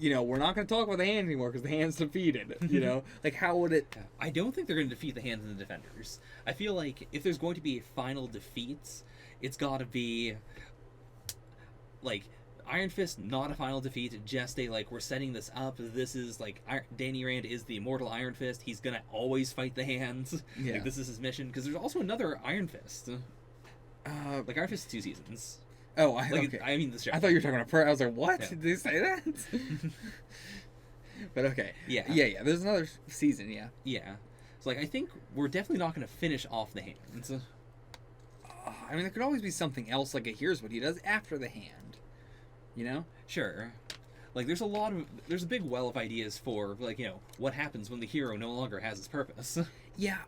you know, we're not going to talk about the hand anymore because the hand's defeated, you know? Like, how would it... I don't think they're going to defeat the hands and the Defenders. I feel like if there's going to be a final defeat, it's got to be, like, Iron Fist, not a final defeat, just a, like, we're setting this up. This is, like, Danny Rand is the immortal Iron Fist. He's going to always fight the hands. Yeah. Like, this is his mission. Because there's also another Iron Fist. Like, Iron Fist 2 seasons. Oh, Like, okay. I mean, the show. I thought you were talking about I was like, what? Yeah. Did they say that? But okay. Yeah. Yeah. There's another season, yeah. Yeah. So, like, I think we're definitely not going to finish off the hands. I mean, there could always be something else, like here's what he does after the hand. You know? Sure. Like, there's a big well of ideas for, like, you know, what happens when the hero no longer has his purpose. Yeah.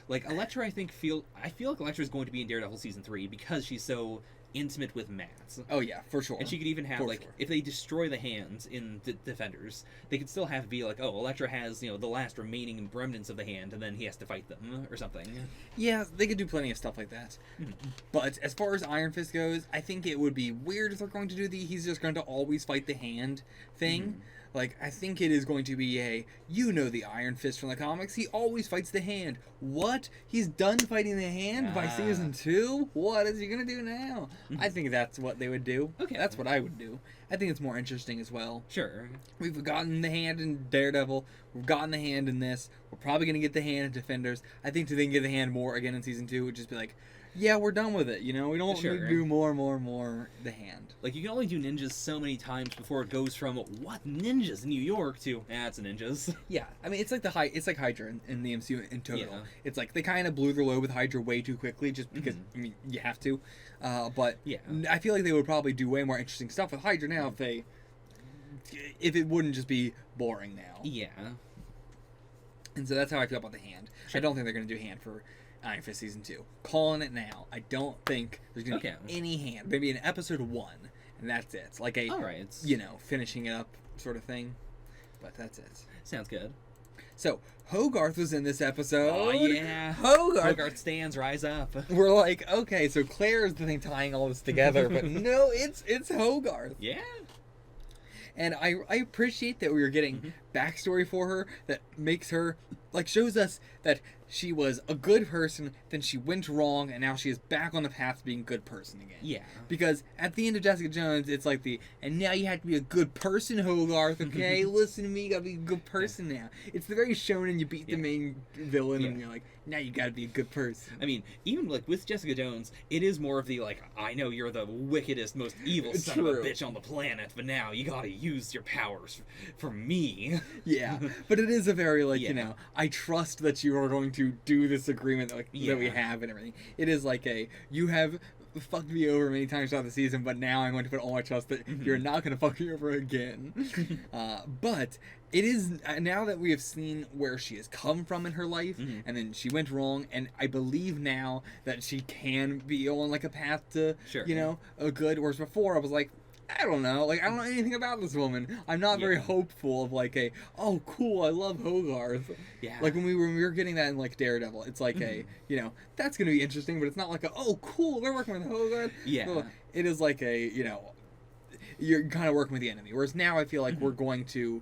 Like, Elektra, I feel like Elektra is going to be in Daredevil season 3 because she's so intimate with Matt. Oh, yeah, for sure. And she could even have, For like, sure. if they destroy the hands in Defenders, they could still have it be like, oh, Elektra has, you know, the last remaining remnants of the hand, and then he has to fight them, or something. Yeah, they could do plenty of stuff like that. Mhm. But as far as Iron Fist goes, I think it would be weird if they're going to do he's just going to always fight the hand thing. Mhm. Like, I think it is going to be the Iron Fist from the comics. He always fights the hand. What? He's done fighting the hand by Ah. season 2? What is he going to do now? Mhm. I think that's what they would do. Okay. That's what I would do. I think it's more interesting as well. Sure. We've gotten the hand in Daredevil. We've gotten the hand in this. We're probably going to get the hand in Defenders. I think they can get the hand more again in season 2 would just be like, yeah, we're done with it. You know, we don't need Sure. to do more the hand. Like, you can only do ninjas so many times before it goes from, what, ninjas in New York, to, it's ninjas. Yeah, I mean, it's like Hydra in the MCU in total. Yeah. It's like they kind of blew their load with Hydra way too quickly, just because I mean you have to. But Yeah. I feel like they would probably do way more interesting stuff with Hydra now if it wouldn't just be boring now. Yeah. And so that's how I feel about the hand. Sure. I don't think they're going to do hand for Iron Fist season 2. Calling it now. I don't think there's going to Okay. be any hand. Maybe in episode 1, and that's it. It's like a Alright. finishing it up sort of thing. But that's it. Sounds good. So Hogarth was in this episode. Oh, yeah. Hogarth. Hogarth stands, rise up. We're like, okay, so Claire is the thing tying all this together, but no, it's Hogarth. Yeah. And I appreciate that we were getting Mhm. backstory for her that makes her like shows us that she was a good person, then she went wrong, and now she is back on the path to being a good person again. Yeah. Because at the end of Jessica Jones, it's like and now you have to be a good person, Hogarth, okay? Listen to me, you gotta be a good person now. It's the very shonen, you beat the main villain, and you're like, now you gotta be a good person. I mean, even like with Jessica Jones, it is more of the like, I know you're the wickedest, most evil son of a bitch on the planet, but now you gotta use your powers for me. Yeah, but it is a very like, you know, I trust that you are going to do this agreement that we have and everything. It is like you have fucked me over many times throughout the season, but now I'm going to put all my trust that you're not going to fuck me over again. But it is, now that we have seen where she has come from in her life, and then she went wrong, and I believe now that she can be on like a path to, you know, a good, whereas before I was like, I don't know. Like, I don't know anything about this woman. I'm not very hopeful of, like, oh, cool, I love Hogarth. Yeah. Like, when we were getting that in, like, Daredevil, it's like you know, that's going to be interesting, but it's not like oh, cool, we're working with Hogarth. Yeah. It is like you know, you're kind of working with the enemy. Whereas now I feel like we're going to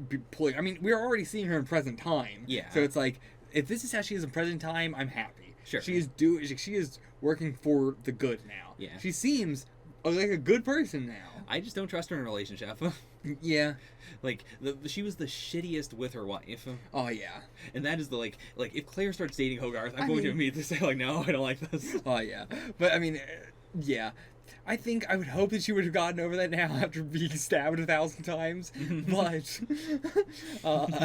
be pulling, I mean, we're already seeing her in present time. Yeah. So it's like, if this is how she is in present time, I'm happy. Sure. She is working for the good now. Yeah. She seems like a good person now. I just don't trust her in a relationship. Yeah. Like, she was the shittiest with her wife. Oh, yeah. And that is the, like if Claire starts dating Hogarth, I'm going to immediately say, like, no, I don't like this. Oh, yeah. But, I mean, yeah. I think I would hope that she would have gotten over that now after being stabbed 1,000 times. But,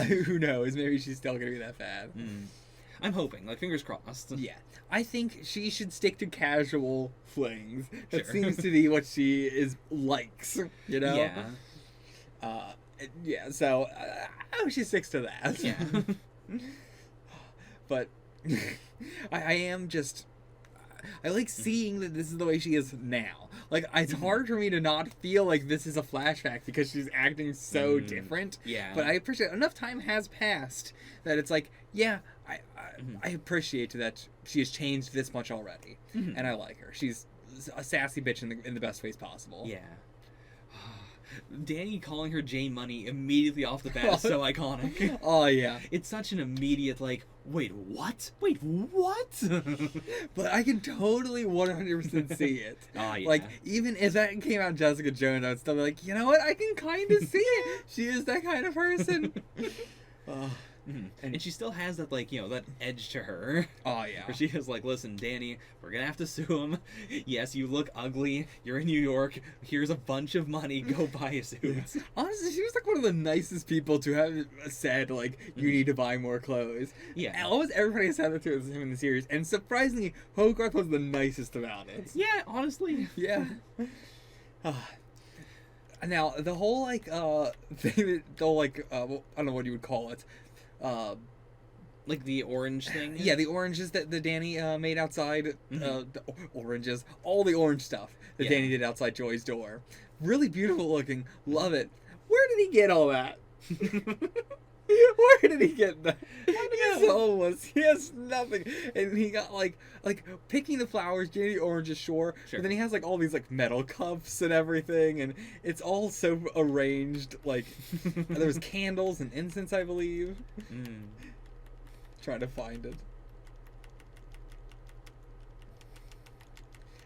who knows? Maybe she's still going to be that bad. I'm hoping. Like, fingers crossed. Yeah. I think she should stick to casual flings. That seems to be what she likes, you know? Yeah. Yeah, so I hope she sticks to that. Yeah. But I am just... I like seeing that this is the way she is now. Like, it's hard for me to not feel like this is a flashback because she's acting so different. Yeah. But I appreciate enough time has passed that it's like, yeah, I appreciate that she has changed this much already, and I like her. She's a sassy bitch in the best ways possible. Yeah. Danny calling her J Money immediately off the bat is so iconic. Oh, yeah. It's such an immediate, like, wait, what? Wait, what? But I can totally 100% see it. Oh, yeah. Like, even if that came out Jessica Jones, I'd still be like, you know what? I can kind of see it. She is that kind of person. And she still has that, like, you know, that edge to her. Oh, yeah. Where she is like, listen, Danny, we're gonna have to sue him. Yes, you look ugly. You're in New York. Here's a bunch of money. Go buy a suit. Yeah. Honestly, she was like one of the nicest people to have said, like, you need to buy more clothes. Yeah. Almost everybody said that to him in the series. And surprisingly, Hogarth was the nicest about it. Yeah, honestly. Yeah. Now, the whole, like, thing, the whole, like, I don't know what you would call it. Like the orange thing? Yeah, the oranges that the Danny made outside. The oranges. All the orange stuff that Danny did outside Joy's door. Really beautiful looking. Love it. Where did he get all that? Where did he get that? He's homeless. He has nothing. And he got like picking the flowers, getting the oranges, sure. But then he has like all these like metal cups and everything, and it's all so arranged. Like there was candles and incense, I believe. Trying to find it.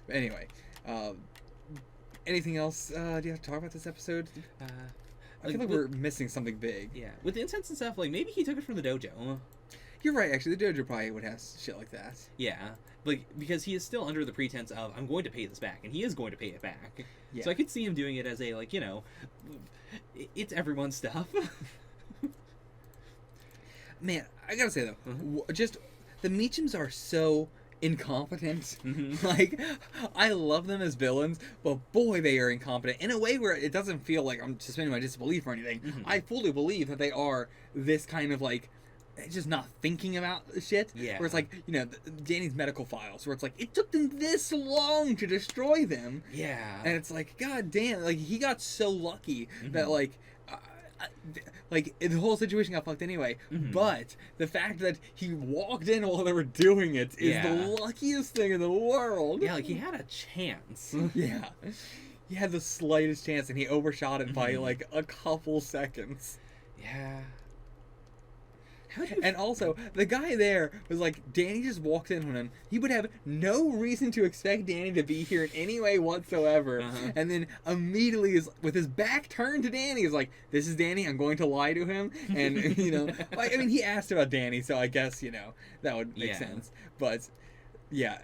But anyway, anything else do you have to talk about this episode? I feel like we're missing something big. Yeah, with the incense and stuff, like maybe he took it from the dojo. You're right, actually. The dojo probably would have shit like that. Yeah, like because he is still under the pretense of I'm going to pay this back, and he is going to pay it back. Yeah. So I could see him doing it as a like, you know, it's everyone's stuff. Man, I gotta say though, just the Meachums are so incompetent. Like, I love them as villains, but boy, they are incompetent in a way where it doesn't feel like I'm suspending my disbelief or anything. I fully believe that they are this kind of like just not thinking about shit. Yeah. Where it's like, you know, Danny's medical files, where it's like it took them this long to destroy them. Yeah. And it's like, god damn, like he got so lucky that like the whole situation got fucked anyway. But the fact that he walked in while they were doing it is the luckiest thing in the world. Yeah, like he had a chance. Yeah. He had the slightest chance and he overshot it by like a couple seconds. Yeah. How do you And also, the guy there was like, Danny just walked in on him. He would have no reason to expect Danny to be here in any way whatsoever. Uh-huh. And then immediately, is with his back turned to Danny, is like, "This is Danny. I'm going to lie to him." And like, I mean, he asked about Danny, so I guess that would make Yeah. sense. But yeah.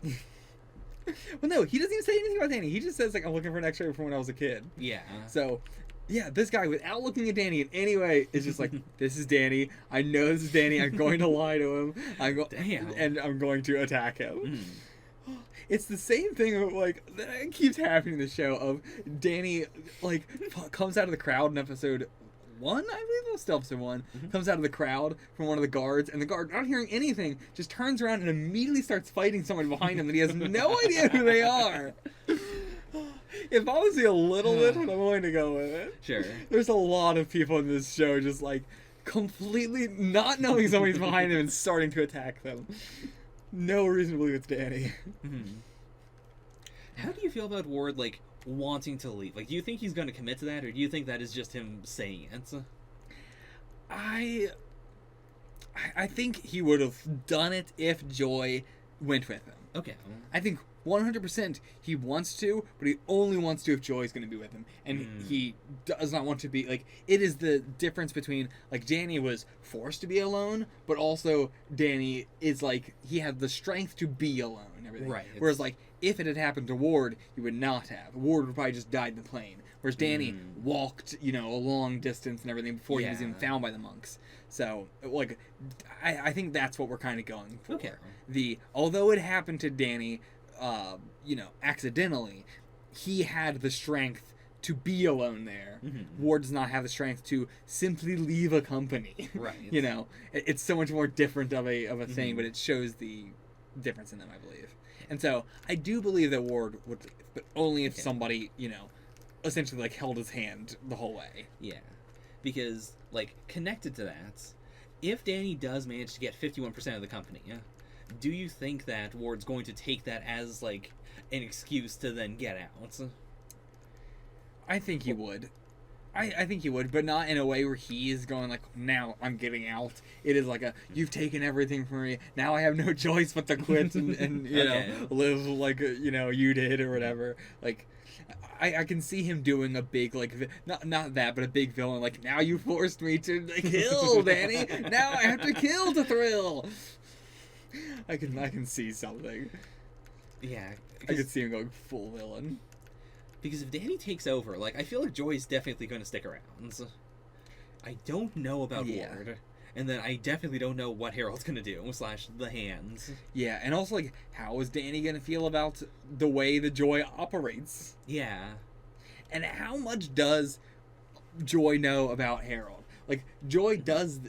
Well, no, he doesn't even say anything about Danny. He just says like, "I'm looking for an X-ray from when I was a kid." Yeah. So, yeah, this guy, without looking at Danny in any way, is just like, "This is Danny. I know this is Danny. I'm going to lie to him. Damn. And I'm going to attack him." Mm. It's the same thing of, like, that keeps happening in the show of Danny, like, comes out of the crowd in episode 1, I believe it was still episode 1, comes out of the crowd from one of the guards, and the guard, not hearing anything, just turns around and immediately starts fighting someone behind him that he has no idea who they are. If I was a little bit, I'm going to go with it. Sure. There's a lot of people in this show just, like, completely not knowing somebody's behind them and starting to attack them. No reason to believe it's Danny. Mhm. How do you feel about Ward, like, wanting to leave? Like, do you think he's going to commit to that, or do you think that is just him saying it? I think he would have done it if Joy went with him. Okay. I think 100% he wants to, but he only wants to if Joy's going to be with him. And he does not want to be, like, it is the difference between, like, Danny was forced to be alone, but also Danny is, like, he had the strength to be alone and everything. Right. Whereas, like, if it had happened to Ward, he would not have. Ward would probably just died in the plane. Whereas Danny walked, a long distance and everything before he was even found by the monks. So, like, I think that's what we're kind of going for. Okay. Although it happened to Danny, accidentally, he had the strength to be alone there. Ward does not have the strength to simply leave a company. Right. It's so much more different of a thing, but it shows the difference in them, I believe. And so I do believe that Ward would leave, but only if somebody, essentially like held his hand the whole way. Yeah. Because, like, connected to that, if Danny does manage to get 51% of the company, do you think that Ward's going to take that as, like, an excuse to then get out? I think he would. I think he would, but not in a way where he is going like, now I'm getting out. It is like you've taken everything from me. Now I have no choice but to quit and live like, you did or whatever. Like, I can see him doing a big, like, not that, but a big villain. Like, now you forced me to kill, Danny. Now I have to kill to thrill. I can see something. Yeah. I could see him going full villain. Because if Danny takes over, like, I feel like Joy's definitely going to stick around. I don't know about Ward. And then I definitely don't know what Harold's going to do, / the hands. Yeah, and also, like, how is Danny going to feel about the way the Joy operates? Yeah. And how much does Joy know about Harold? Like, Joy has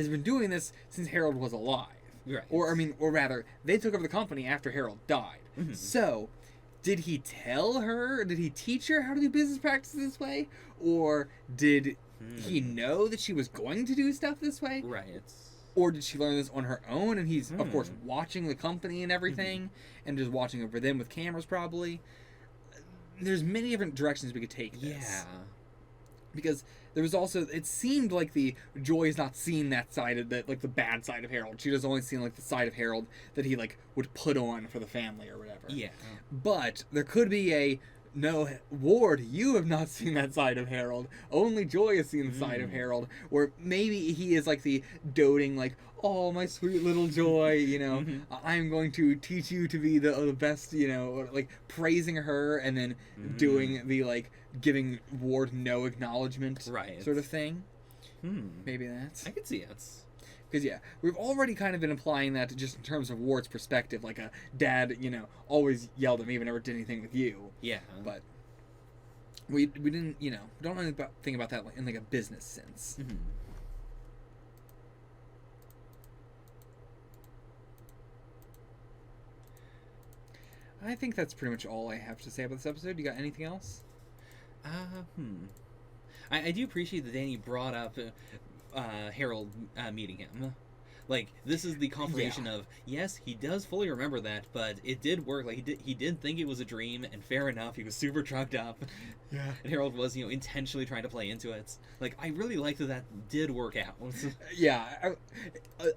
been doing this since Harold was alive. Right. Or rather, they took over the company after Harold died. So, did he tell her, did he teach her how to do business practices this way? Or did he know that she was going to do stuff this way? Right. Or did she learn this on her own? And he's, of course, watching the company and everything, and just watching over them with cameras, probably. There's many different directions we could take this. Yeah. Because there was also, it seemed like the Joy has not seen that side of like the bad side of Harold. She has only seen like the side of Harold that he like would put on for the family or whatever. Yeah. But there could be no, Ward, you have not seen that side of Harold. Only Joy has seen the side of Harold. Or maybe he is like the doting, like, oh, my sweet little Joy, I'm going to teach you to be the best, or, like, praising her and then doing the, like, giving Ward no acknowledgement sort of thing. Maybe that's... I could see it. Because, yeah, we've already kind of been implying that just in terms of Ward's perspective. Like, a dad, always yelled at me but never did anything with you. Yeah. But we didn't, don't really think about that in, like, a business sense. I think that's pretty much all I have to say about this episode. You got anything else? I do appreciate that Danny brought up Harold meeting him. Like, this is the confirmation of, yes, he does fully remember that, but it did work. Like, he did think it was a dream, and fair enough, he was super drugged up. Yeah. And Harold was, intentionally trying to play into it. Like, I really like that did work out. Yeah,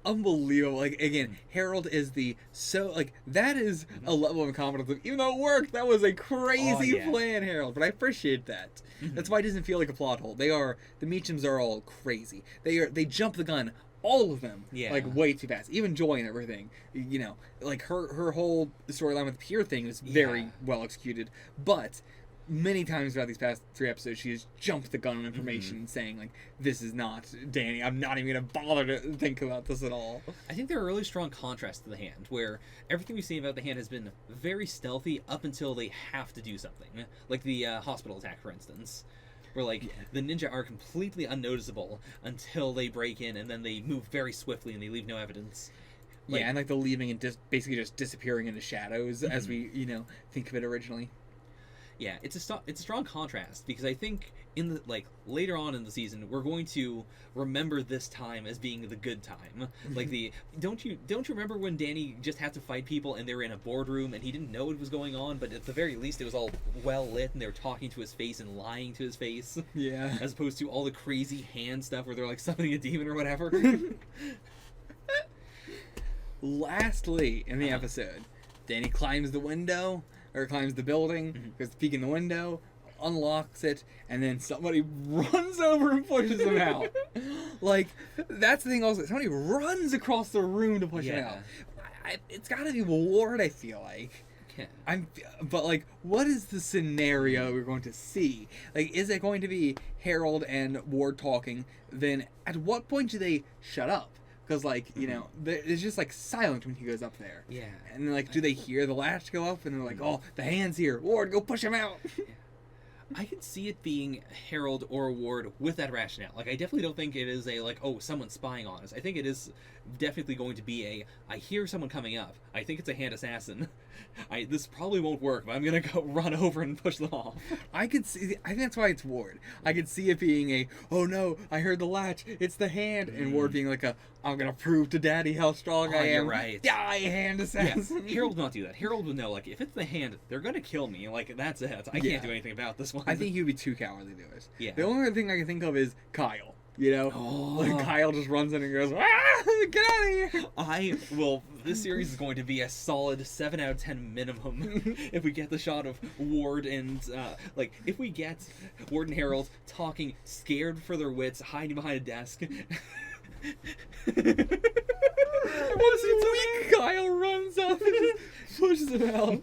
unbelievable. Like, again, Harold is that is a level of incompetence. Even though it worked, that was a crazy plan, Harold. But I appreciate that. That's why it doesn't feel like a plot hole. The Meachums are all crazy. They jump the gun. All of them, like, way too fast. Even Joy and everything, like her whole storyline with the Pierre thing is very well executed. But many times throughout these past 3 episodes, she has jumped the gun on information, saying like, "This is not Danny. I'm not even gonna bother to think about this at all." I think they're a really strong contrast to the Hand, where everything we've seen about the Hand has been very stealthy up until they have to do something, like the hospital attack, for instance. Where, like, the ninja are completely unnoticeable until they break in, and then they move very swiftly and they leave no evidence. Like, and, like, the leaving and basically just disappearing into shadows as we, think of it originally. Yeah, it's a strong contrast, because I think later on in the season, we're going to remember this time as being the good time. Like, don't you remember when Danny just had to fight people and they were in a boardroom and he didn't know what was going on, but at the very least it was all well lit and they were talking to his face and lying to his face. Yeah. As opposed to all the crazy hand stuff where they're like summoning a demon or whatever. Lastly, in the episode, Danny climbs the window, or climbs the building, goes to peek in the window, unlocks it, and then somebody runs over and pushes him out. Like, that's the thing also. Somebody runs across the room to push him out. It's gotta be Ward, I feel like. Yeah. But, like, what is the scenario we're going to see? Like, is it going to be Harold and Ward talking? Then, at what point do they shut up? Because, like, it's just, like, silent when he goes up there. Yeah. And then, like, do they hear the latch go up? And they're like, oh, the Hand's here. Ward, go push him out. Yeah. I could see it being Harold or Ward with that rationale. Like, I definitely don't think it is a, like, oh, someone's spying on us. I think it is definitely going to be I hear someone coming up. I think it's a Hand assassin. This probably won't work, but I'm gonna go run over and push them off. I think that's why it's Ward. I could see it being oh no, I heard the latch, it's the Hand, and Ward being like I'm gonna prove to Daddy how strong I am. You're right. Die, Hand assassin. Yeah. Harold would not do that. Harold would know, like, if it's the Hand, they're gonna kill me. Like, that's it. I can't do anything about this one. I think he would be too cowardly to do it. Yeah. The only other thing I can think of is Kyle. Oh. Like, Kyle just runs in and goes, get out of here! This series is going to be a solid 7 out of 10 minimum if we get the shot of Ward and, if we get Ward and Harold talking scared for their wits, hiding behind a desk. And weak Kyle runs up and just pushes him out.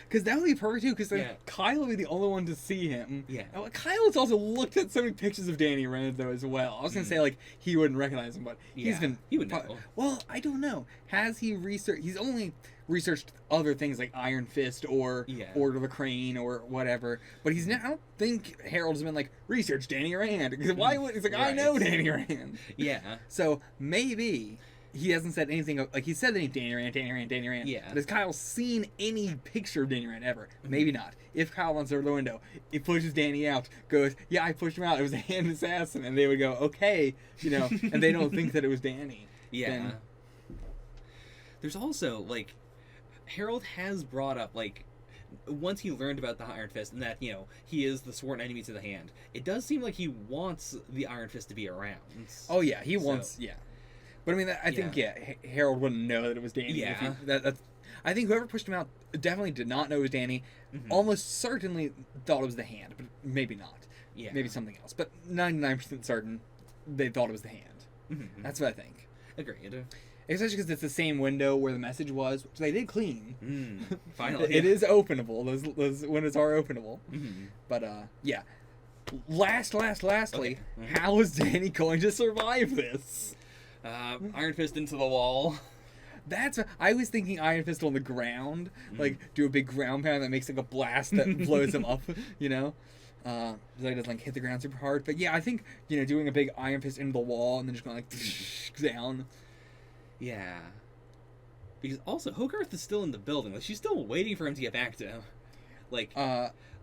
Because that would be perfect too, because Kyle would be the only one to see him. Yeah. Kyle has also looked at so many pictures of Danny Rand, though, as well. I was going to say, like, he wouldn't recognize him, but he would know. Well, I don't know. Has he researched... He's only researched other things like Iron Fist or Order of the Crane or whatever, but I don't think Harold has been like, research Danny Rand. Because why would... He's like, I know Danny Rand. Yeah. So, maybe... He hasn't said anything, like, he said the name Danny Rand. Yeah. But has Kyle seen any picture of Danny Rand ever? Maybe not. If Kyle runs over the window, it pushes Danny out, goes, yeah, I pushed him out, it was a Hand assassin, and they would go, okay, and they don't think that it was Danny. Yeah. Then... There's also, like, Harold has brought up, like, once he learned about the Iron Fist and that, he is the sworn enemy to the Hand, it does seem like he wants the Iron Fist to be around. Oh, yeah, he wants, But I mean, I think Harold wouldn't know that it was Danny. Yeah. I think whoever pushed him out definitely did not know it was Danny. Almost certainly thought it was the Hand, but maybe not. Yeah. Maybe something else. But 99% certain they thought it was the Hand. That's what I think. Agreed. Especially because it's the same window where the message was, which they did clean. Finally. It is openable. Those windows are openable. But, yeah. Lastly, how is Danny going to survive this? Iron Fist into the wall. I was thinking Iron Fist on the ground, like do a big ground pound that makes like a blast that blows him up, so he doesn't like hit the ground super hard. But yeah, I think doing a big Iron Fist into the wall and then just going like down. Yeah. Because also Hogarth is still in the building. Like, she's still waiting for him to get back to him. Like,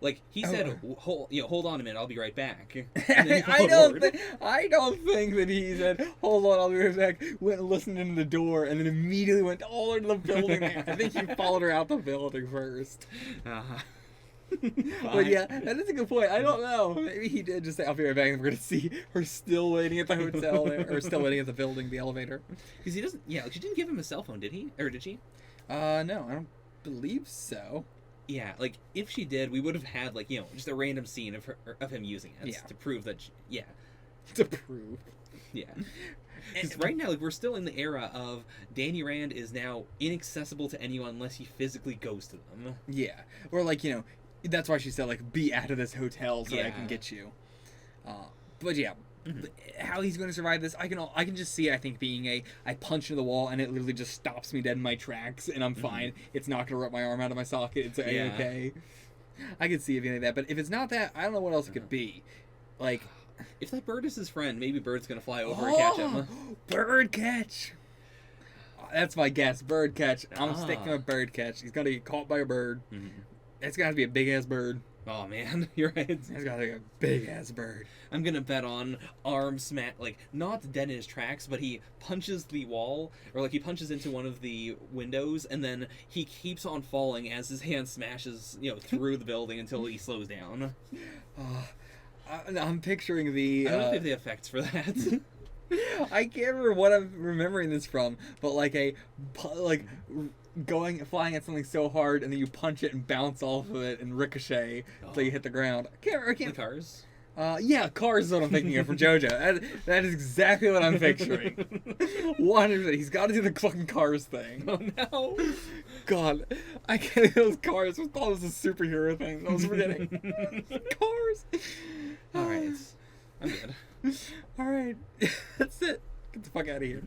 Like he Oh. said, hold on a minute, I'll be right back. And then he I followed. don't think that he said, "Hold on, I'll be right back." Went and listened into the door, and then immediately went all into the building. I think he followed her out the building first. Uh-huh. But yeah, that is a good point. I don't know. Maybe he did just say, "I'll be right back," and we're gonna see her still waiting at the hotel there, or still waiting at the building, the elevator. Because he doesn't. Yeah, like, she didn't give him a cell phone, did he? Or did she? No, I don't believe so. Yeah, like if she did, we would have had like just a random scene of him using it Yeah. to prove that. Yeah, To prove. yeah. Because right now, like we're still in the era of Danny Rand is now inaccessible to anyone unless he physically goes to them. Yeah, or like that's why she said like be out of this hotel so that I can Yeah. get you. But yeah, Mhm. how he's going to survive this, I can just see. I think being I punch into the wall and it literally just stops me dead in my tracks and I'm fine. It's not going to rip my arm out of my socket. It's Yeah. okay. I could see it being like that, but if it's not that, I don't know what else it could be. Like, If that bird is his friend, maybe Bird's gonna fly over and catch him. Bird catch. That's my guess. Bird catch. I'm Ah. sticking with bird catch. He's gonna get caught by a bird. Mhm. It's gotta be a big ass bird. Oh man, you're right. It's gotta be a big ass bird. I'm gonna bet on arm smack, like not dead in his tracks, but he punches the wall, or like he punches into one of the windows, and then he keeps on falling as his hand smashes, through the building until he slows down. I'm picturing the. I don't know if they have effects for that. I can't remember what I'm remembering this from, but like flying at something so hard and then you punch it and bounce off of it and ricochet until you hit the ground. I The can't. cars. Yeah, Cars is what I'm thinking of from JoJo. That is exactly what I'm picturing. 100%. He's got to do the fucking Cars thing. Oh no. God, I can't do those Cars. I thought it was a superhero thing. I was forgetting. Cars. All right, I'm good. All right. That's it. Get the fuck out of here.